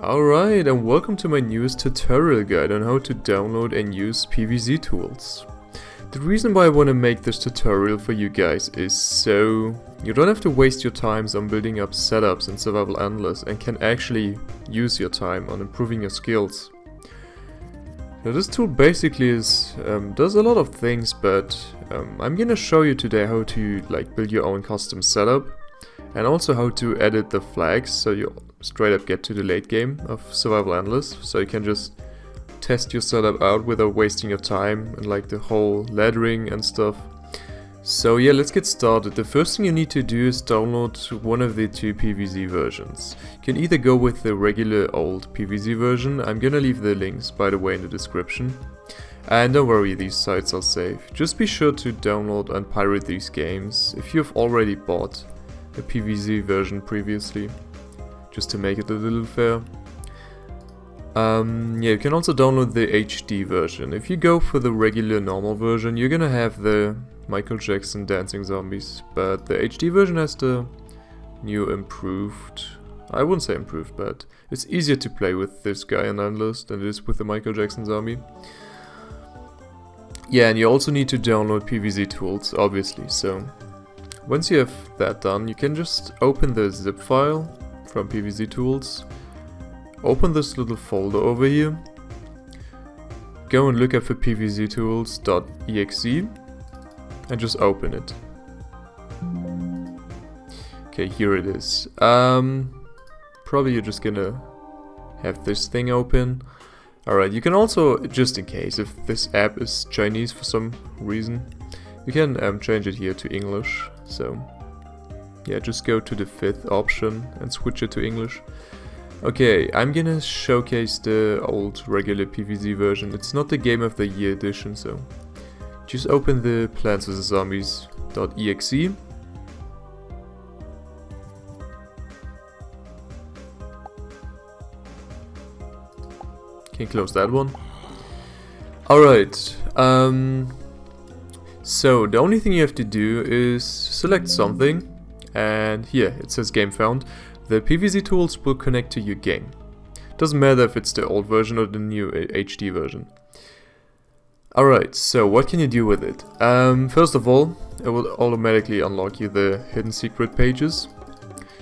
Alright, and welcome to my newest tutorial guide on how to download and use PvZ tools. The reason why I want to make this tutorial for you guys is so you don't have to waste your time on building up setups in Survival Endless and can actually use your time on improving your skills. Now this tool basically does a lot of things, but I'm gonna show you today how to build your own custom setup and also how to edit the flags so you straight up get to the late game of Survival Endless, so you can just test your setup out without wasting your time and the whole laddering and stuff. So yeah, let's get started. The first thing you need to do is download one of the two PvZ versions. You can either go with the regular old PvZ version. I'm gonna leave the links, by the way, in the description. And don't worry, these sites are safe. Just be sure to download and pirate these games if you've already bought a PvZ version previously, just to make it a little fair. Yeah, you can also download the HD version. If you go for the regular normal version, you're gonna have the Michael Jackson dancing zombies, but the HD version has the new improved, I wouldn't say improved, but it's easier to play with this guy in Endless than it is with the Michael Jackson zombie. Yeah, and you also need to download PvZ tools, obviously, so once you have that done, you can just open the zip file from PvZ tools, open this little folder over here, go and look up for pvztools.exe and just open it. Okay, here it is. Probably you're just gonna have this thing open. Alright, you can also, just in case, if this app is Chinese for some reason, you can change it here to English. So yeah, just go to the 5th option and switch it to English. Okay, I'm gonna showcase the old regular PvZ version. It's not the Game of the Year edition, so just open the Plants vs Zombies.exe. Can close that one. Alright, so the only thing you have to do is select something, and here it says game found. The PvZ tools will connect to your game. Doesn't matter if it's the old version or the new HD version. Alright, so what can you do with it? First of all, it will automatically unlock you the hidden secret pages.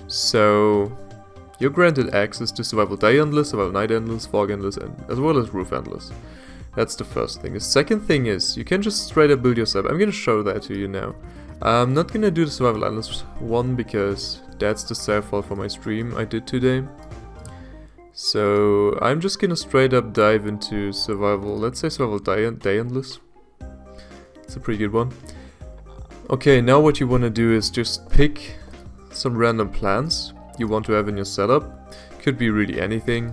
So you're granted access to Survival Day Endless, Survival Night Endless, Fog Endless, and as well as Roof Endless. That's the first thing. The second thing is, you can just straight up build yourself. I'm gonna show that to you now. I'm not gonna do the Survival Endless one because that's the save file for my stream I did today. So I'm just gonna straight up dive into Survival, let's say Survival Day Endless. It's a pretty good one. Okay, now what you wanna do is just pick some random plants you want to have in your setup. Could be really anything.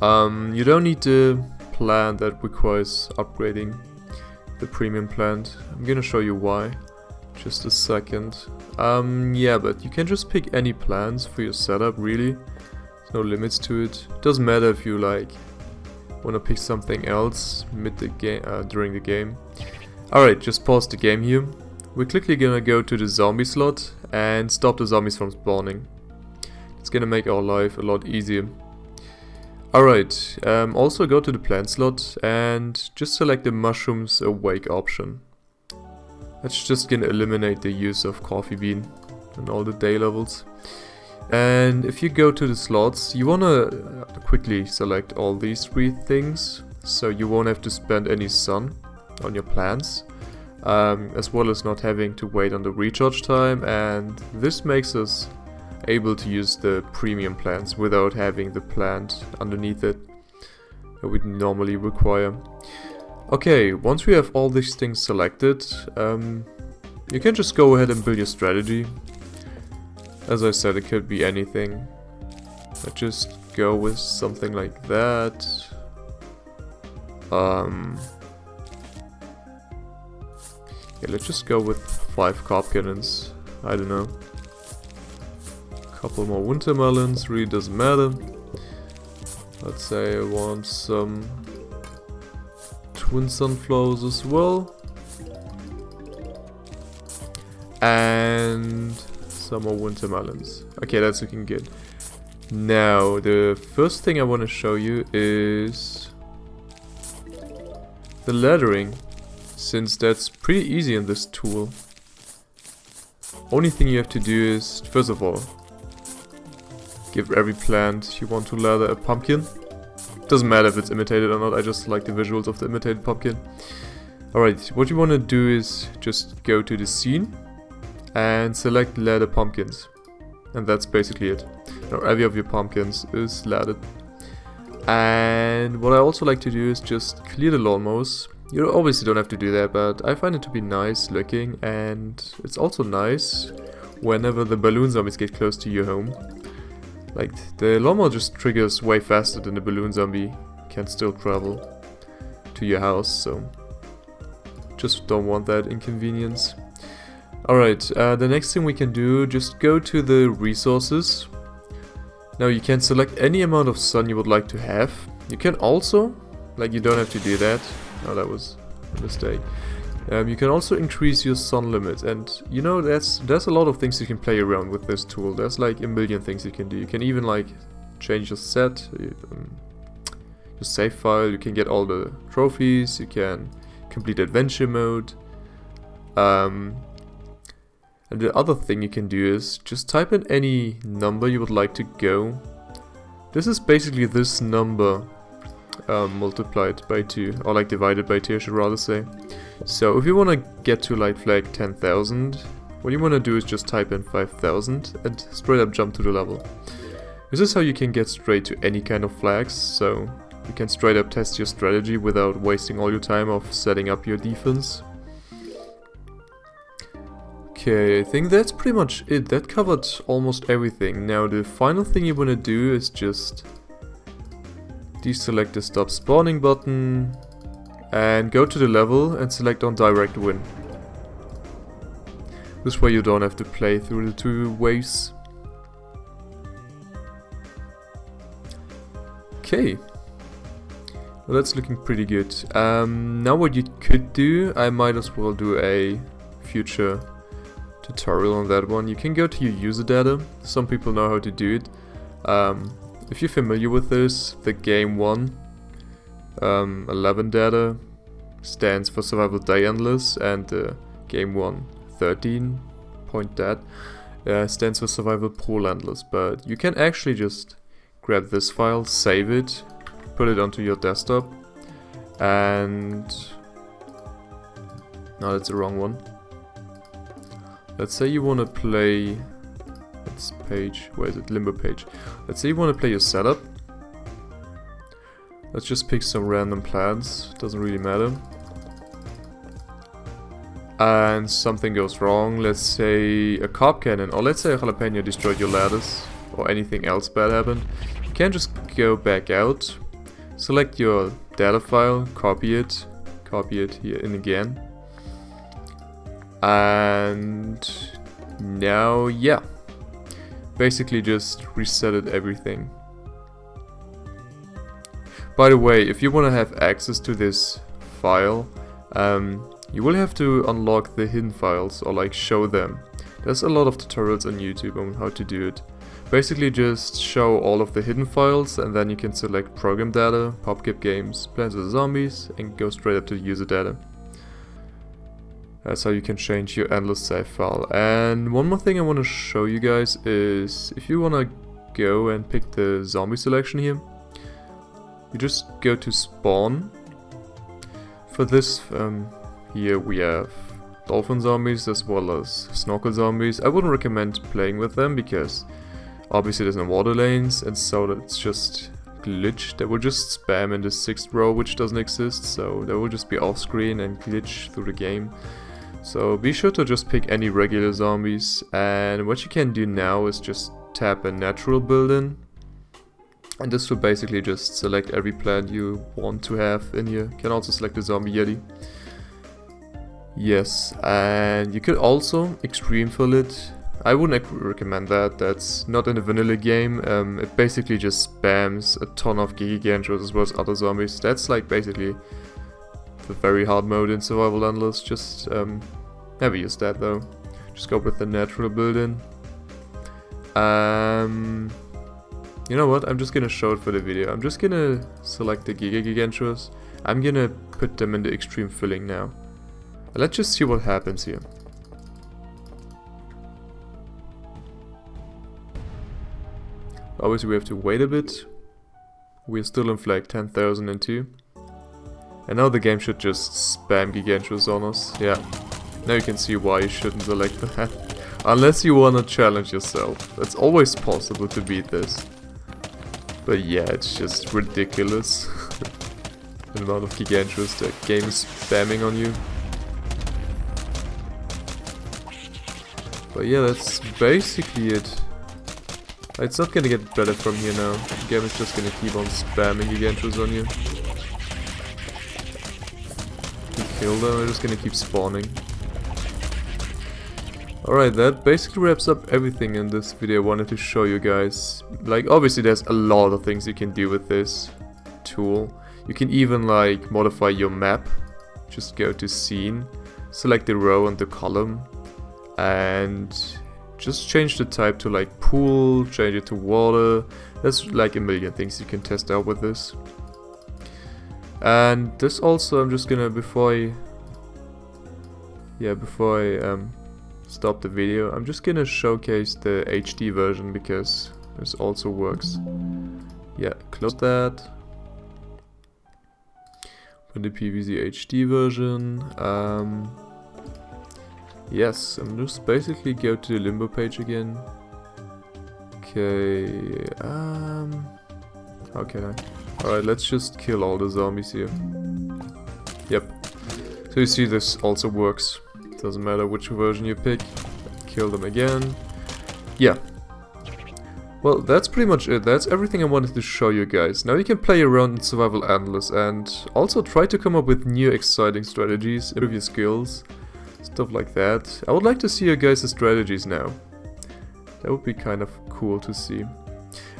You don't need the plant that requires upgrading, the premium plant. I'm gonna show you why. Just a second. Yeah, but you can just pick any plants for your setup, really. There's no limits to it. Doesn't matter if you wanna pick something else mid the game, during the game. Alright, just pause the game here. We're quickly gonna go to the zombie slot and stop the zombies from spawning. It's gonna make our life a lot easier. Alright, also go to the plant slot and just select the mushrooms awake option. That's just gonna eliminate the use of coffee bean and all the day levels. And if you go to the slots, you wanna quickly select all these 3 things, so you won't have to spend any sun on your plants, as well as not having to wait on the recharge time, and this makes us able to use the premium plants without having the plant underneath it that we normally require. Okay, once we have all these things selected, you can just go ahead and build your strategy. As I said, it could be anything. Let's just go with something like that. Yeah, let's just go with 5 carp cannons. I don't know. Couple more winter melons, really doesn't matter. Let's say I want some twin sunflowers as well. And some more winter melons. Okay, that's looking good. Now, the first thing I want to show you is the laddering, since that's pretty easy in this tool. Only thing you have to do is, first of all, give every plant you want to ladder a pumpkin. Doesn't matter if it's imitated or not, I just like the visuals of the imitated pumpkin. Alright, what you want to do is just go to the scene and select ladder pumpkins. And that's basically it. Now every of your pumpkins is laddered. And what I also like to do is just clear the lawnmowers. You obviously don't have to do that, but I find it to be nice looking, and it's also nice whenever the balloon zombies get close to your home. Like, the lawnmower just triggers way faster than the balloon zombie can still travel to your house, so just don't want that inconvenience. Alright, the next thing we can do, just go to the resources. Now you can select any amount of sun you would like to have. You can also, like, you don't have to do that. Oh, that was a mistake. You can also increase your sun limit, and you know, there's a lot of things you can play around with this tool. There's like a million things you can do. You can even like change your set, your save file. You can get all the trophies. You can complete adventure mode. And the other thing you can do is just type in any number you would like to go. This is basically this number multiplied by 2, or like divided by 2, I should rather say. So if you want to get to light flag 10,000, what you want to do is just type in 5,000 and straight up jump to the level. This is how you can get straight to any kind of flags, so you can straight up test your strategy without wasting all your time of setting up your defense. Okay, I think that's pretty much it. That covered almost everything. Now the final thing you want to do is just deselect the stop spawning button and go to the level and select on direct win. This way you don't have to play through the 2 waves. Okay, well, that's looking pretty good. Now what you could do, I might as well do a future tutorial on that one. You can go to your user data. Some people know how to do it. If you're familiar with this, the game 1 11 data stands for survival day endless, and the game 1 13 point dat stands for survival pool endless. But you can actually just grab this file, save it, put it onto your desktop, and no, that's the wrong one. Let's say you want to play, it's page, where is it, limbo page. Let's say you want to play your setup. Let's just pick some random plants, doesn't really matter. And something goes wrong, let's say a carp cannon, or let's say a jalapeno destroyed your ladders, or anything else bad happened. You can just go back out, select your data file, copy it here in again. And now, yeah, basically just resetted everything. By the way, if you want to have access to this file, you will have to unlock the hidden files, or like show them. There's a lot of tutorials on YouTube on how to do it. Basically just show all of the hidden files, and then you can select program data, PopCap games, Plants vs Zombies, and go straight up to user data. That's how you can change your endless save file. And one more thing I want to show you guys is, if you want to go and pick the zombie selection here, you just go to spawn. For this, here we have dolphin zombies as well as snorkel zombies. I wouldn't recommend playing with them because obviously there's no water lanes, and so that's just glitch. They will just spam in the 6th row, which doesn't exist, so they will just be off screen and glitch through the game. So be sure to just pick any regular zombies, and what you can do now is just tap a natural build-in, and this will basically just select every plant you want to have in here. You can also select the zombie yeti. Yes, and you could also extreme fill it. I wouldn't recommend that, that's not in a vanilla game. It basically just spams a ton of Gigantros as well as other zombies. That's like basically the very hard mode in survival endless. Just never use that though. Just go with the natural build-in. You know what? I'm just gonna show it for the video. I'm just gonna select the Giga Gigantuas. I'm gonna put them in the extreme filling now. Let's just see what happens here. Obviously we have to wait a bit. We're still in flag 10,002. And now the game should just spam Gigantuas on us. Yeah. Now you can see why you shouldn't select that. Unless you wanna challenge yourself. It's always possible to beat this. But yeah, it's just ridiculous. The amount of Gigantuas the game is spamming on you. But yeah, that's basically it. It's not gonna get better from here now. The game is just gonna keep on spamming Gigantuas on you. You kill them, they're just gonna keep spawning. Alright, that basically wraps up everything in this video I wanted to show you guys. Like, obviously there's a lot of things you can do with this tool. You can even like modify your map. Just go to scene, select the row and the column, and just change the type to like pool, change it to water. There's like a million things you can test out with this. And this also, I'm just gonna, before I stop the video, I'm just gonna showcase the HD version because this also works. Yeah, close that. Put the PVZ HD version. Yes, I'm just basically go to the limbo page again. Okay, how can I? Alright, let's just kill all the zombies here. Yep. So you see this also works. Doesn't matter which version you pick. Kill them again. Yeah. Well, that's pretty much it. That's everything I wanted to show you guys. Now you can play around in Survival Endless and also try to come up with new exciting strategies, improve your skills, stuff like that. I would like to see your guys' strategies now. That would be kind of cool to see.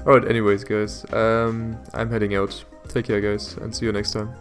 Alright, anyways guys, I'm heading out. Take care guys, and see you next time.